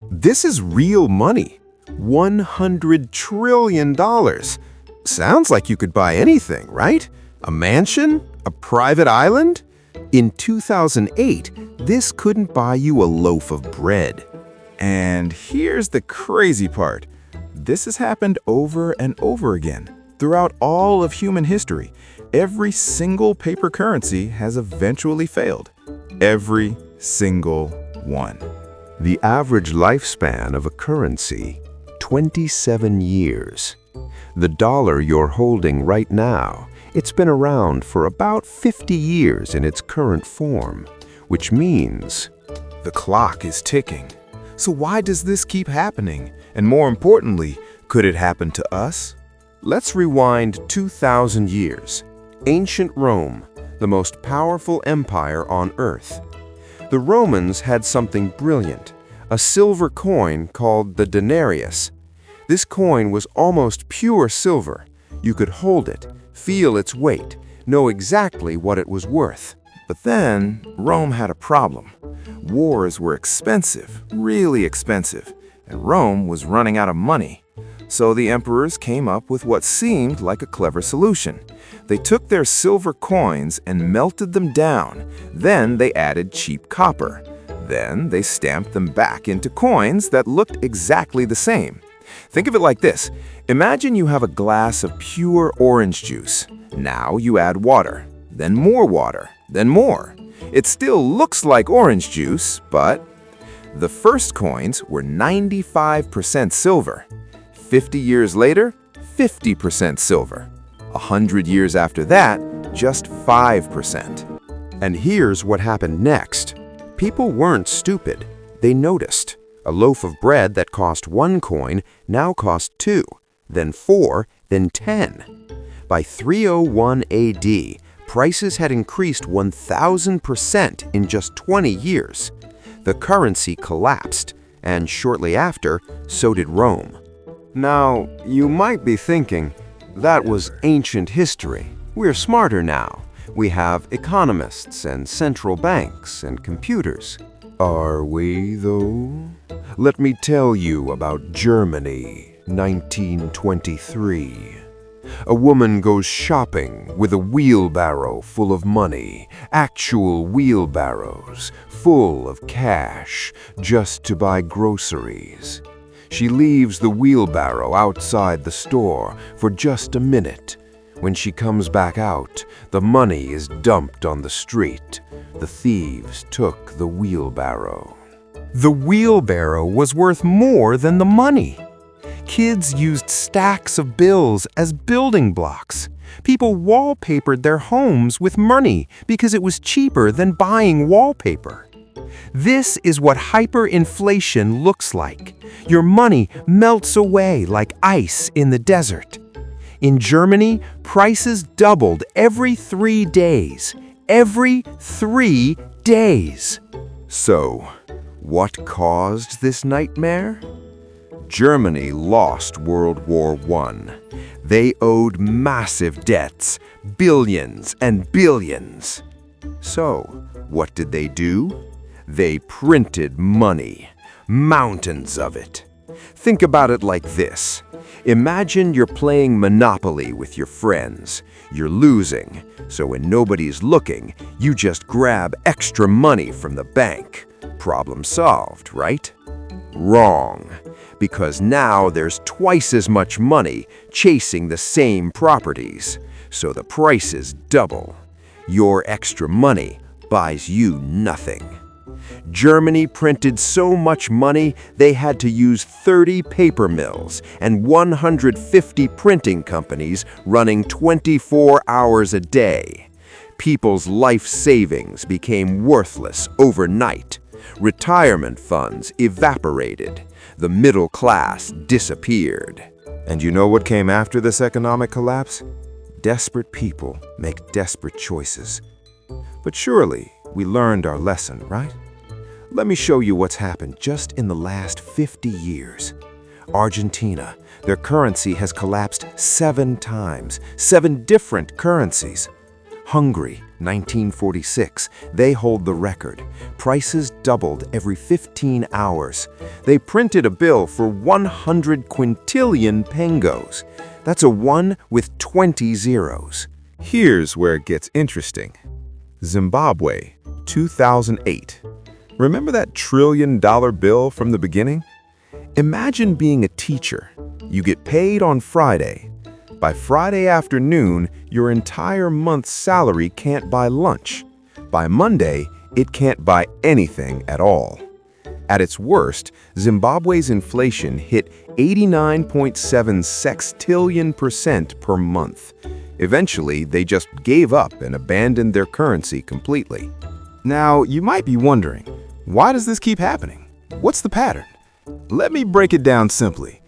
This is real money. $100 trillion. Sounds like you could buy anything, right? A mansion? A private island? In 2008, this couldn't buy you a loaf of bread. And here's the crazy part. This has happened over and over again. Throughout all of human history, every single paper currency has eventually failed. Every single one. The average lifespan of a currency, 27 years. The dollar you're holding right now, it's been around for about 50 years in its current form, which means the clock is ticking. So why does this keep happening? And more importantly, could it happen to us? Let's rewind 2,000 years. Ancient Rome, the most powerful empire on Earth. The Romans had something brilliant, a silver coin called the denarius. This coin was almost pure silver. You could hold it, feel its weight, know exactly what it was worth. But then, Rome had a problem. Wars were expensive, really expensive, and Rome was running out of money. So the emperors came up with what seemed like a clever solution. They took their silver coins and melted them down. Then they added cheap copper. Then they stamped them back into coins that looked exactly the same. Think of it like this. Imagine you have a glass of pure orange juice. Now you add water, then more water, then more. It still looks like orange juice, but the first coins were 95% silver. 50 years later, 50% silver. 100 years after that, just 5%. And here's what happened next. People weren't stupid. They noticed. A loaf of bread that cost 1 coin now cost 2, then 4, then 10. By 301 AD, prices had increased 1,000% in just 20 years. The currency collapsed, and shortly after, so did Rome. Now, you might be thinking, that was ancient history. We're smarter now. We have economists and central banks and computers. Are we, though? Let me tell you about Germany, 1923. A woman goes shopping with a wheelbarrow full of money, actual wheelbarrows, full of cash, just to buy groceries. She leaves the wheelbarrow outside the store for just a minute. When she comes back out, the money is dumped on the street. The thieves took the wheelbarrow. The wheelbarrow was worth more than the money. Kids used stacks of bills as building blocks. People wallpapered their homes with money because it was cheaper than buying wallpaper. This is what hyperinflation looks like. Your money melts away like ice in the desert. In Germany, prices doubled every 3 days. Every 3 days. So, what caused this nightmare? Germany lost World War I. They owed massive debts, billions and billions. So, what did they do? They printed money, mountains of it. Think about it like this. Imagine you're playing Monopoly with your friends. You're losing, so when nobody's looking, you just grab extra money from the bank. Problem solved, right? Wrong, because now there's twice as much money chasing the same properties, so the prices double. Your extra money buys you nothing. Germany printed so much money they had to use 30 paper mills and 150 printing companies running 24 hours a day. People's life savings became worthless overnight. Retirement funds evaporated. The middle class disappeared. And you know what came after this economic collapse? Desperate people make desperate choices. But surely we learned our lesson, right? Let me show you what's happened just in the last 50 years. Argentina, their currency has collapsed 7 times, 7 different currencies. Hungary, 1946, they hold the record. Prices doubled every 15 hours. They printed a bill for 100 quintillion pengos. That's a 1 with 20 zeros. Here's where it gets interesting. Zimbabwe, 2008. Remember that trillion-dollar bill from the beginning? Imagine being a teacher. You get paid on Friday. By Friday afternoon, your entire month's salary can't buy lunch. By Monday, it can't buy anything at all. At its worst, Zimbabwe's inflation hit 89.7 sextillion% per month. Eventually, they just gave up and abandoned their currency completely. Now, you might be wondering, why does this keep happening? What's the pattern? Let me break it down simply.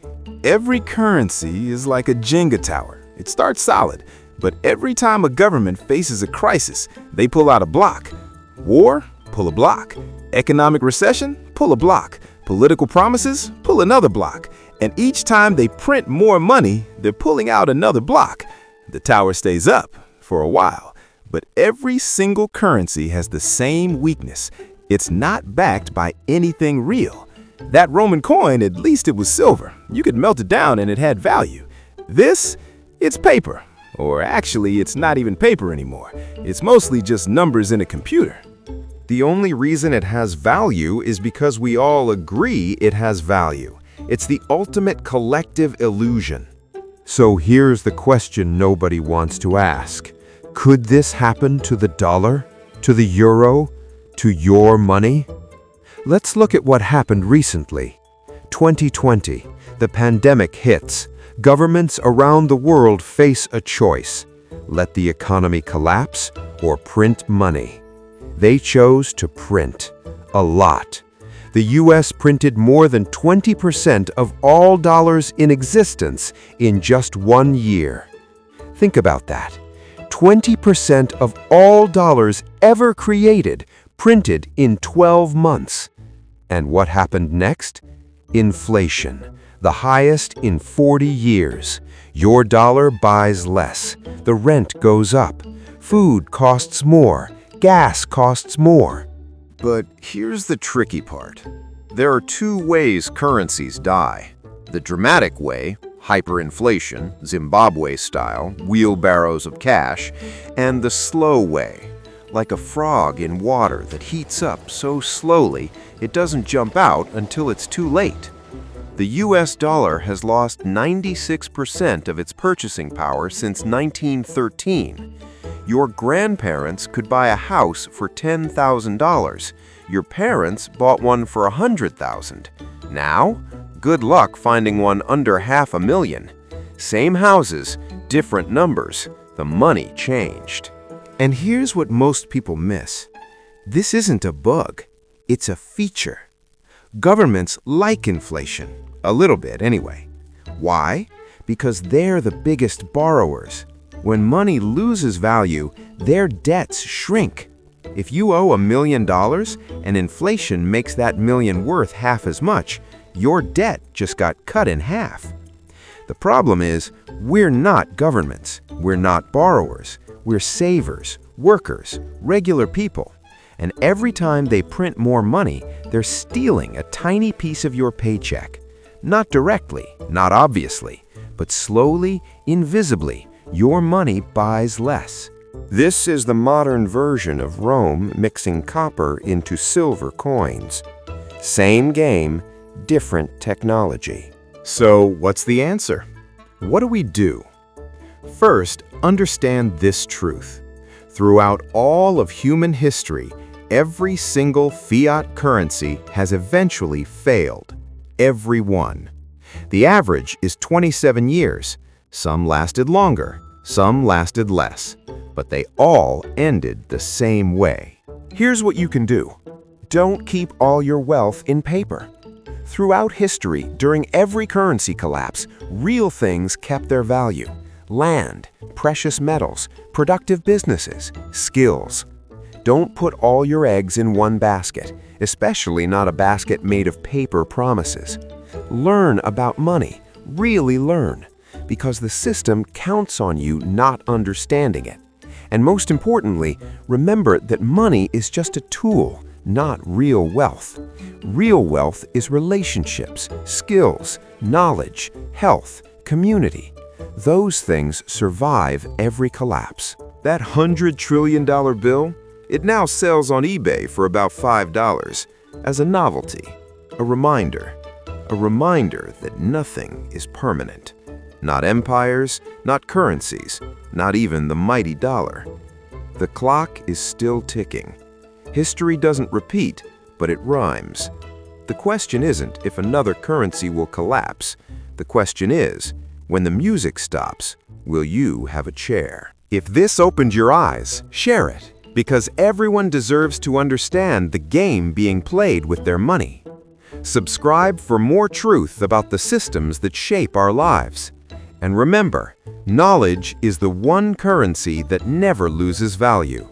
Every currency is like a Jenga tower. It starts solid, but every time a government faces a crisis, they pull out a block. War? Pull a block. Economic recession? Pull a block. Political promises? Pull another block. And each time they print more money, they're pulling out another block. The tower stays up for a while, but every single currency has the same weakness. It's not backed by anything real. That Roman coin, at least it was silver. You could melt it down and it had value. This, it's paper. Or actually, it's not even paper anymore. It's mostly just numbers in a computer. The only reason it has value is because we all agree it has value. It's the ultimate collective illusion. So here's the question nobody wants to ask. Could this happen to the dollar? To the euro? To your money? Let's look at what happened recently. 2020, the pandemic hits. Governments around the world face a choice. Let the economy collapse or print money. They chose to print. A lot. The US printed more than 20% of all dollars in existence in just 1 year. Think about that. 20% of all dollars ever created printed in 12 months. And what happened next? Inflation, the highest in 40 years. Your dollar buys less. The rent goes up. Food costs more. Gas costs more. But here's the tricky part. There are two ways currencies die. The dramatic way, hyperinflation, Zimbabwe style, wheelbarrows of cash, and the slow way, like a frog in water that heats up so slowly it doesn't jump out until it's too late. The US dollar has lost 96% of its purchasing power since 1913. Your grandparents could buy a house for $10,000. Your parents bought one for $100,000. Now, good luck finding one under $500,000. Same houses, different numbers. The money changed. And here's what most people miss. This isn't a bug. It's a feature. Governments like inflation. A little bit, anyway. Why? Because they're the biggest borrowers. When money loses value, their debts shrink. If you owe $1 million and inflation makes that million worth half as much, your debt just got cut in half. The problem is, we're not governments. We're not borrowers. We're savers, workers, regular people. And every time they print more money, they're stealing a tiny piece of your paycheck. Not directly, not obviously, but slowly, invisibly, your money buys less. This is the modern version of Rome mixing copper into silver coins. Same game, different technology. So, what's the answer? What do we do? First, understand this truth. Throughout all of human history, every single fiat currency has eventually failed. Every one. The average is 27 years. Some lasted longer, some lasted less, but they all ended the same way. Here's what you can do. Don't keep all your wealth in paper. Throughout history, during every currency collapse, real things kept their value. Land, precious metals, productive businesses, skills. Don't put all your eggs in one basket, especially not a basket made of paper promises. Learn about money, really learn, because the system counts on you not understanding it. And most importantly, remember that money is just a tool, not real wealth. Real wealth is relationships, skills, knowledge, health, community. Those things survive every collapse. That $100 trillion bill, it now sells on eBay for about $5 as a novelty, a reminder that nothing is permanent. Not empires, not currencies, not even the mighty dollar. The clock is still ticking. History doesn't repeat, but it rhymes. The question isn't if another currency will collapse. The question is, when the music stops, will you have a chair? If this opened your eyes, share it, because everyone deserves to understand the game being played with their money. Subscribe for more truth about the systems that shape our lives. And remember, knowledge is the one currency that never loses value.